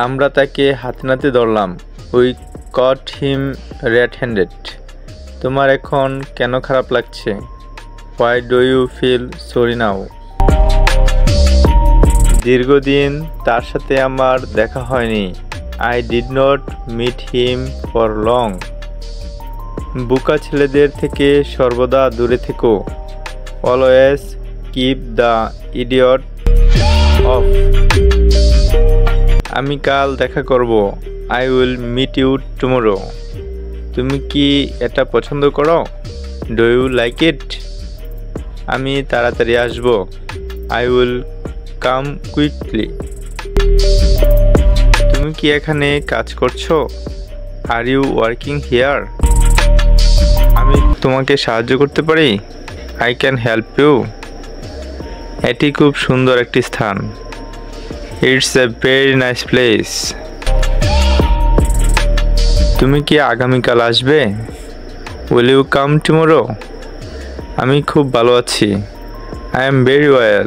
আমরা তাকে হাতে নাতে ধরলাম। We caught him red handed. তোমার এখন কেন খারাপ লাগছে? Why do you feel sorry now? দীর্ঘদিন তার সাথে আমার দেখা হয়নি। I did not meet him for long. বোকা ছেলেদের থেকে সর্বদা দূরে থেকো। Always keep the idiot off. আমি কাল দেখা করব। I will meet you tomorrow. তুমি কি এটা পছন্দ করো? Do you like it? আমি তাড়াতাড়ি আসব। I will come quickly. তুমি কি এখানে কাজ করছো? Are you working here? আমি তোমাকে সাহায্য করতে পারি? I can help you. এটি খুব সুন্দর একটি স্থান। It's a very nice place. তুমি কি আগামীকাল আসবে? Will you come tomorrow? আমি খুব ভালো আছি। I am very well.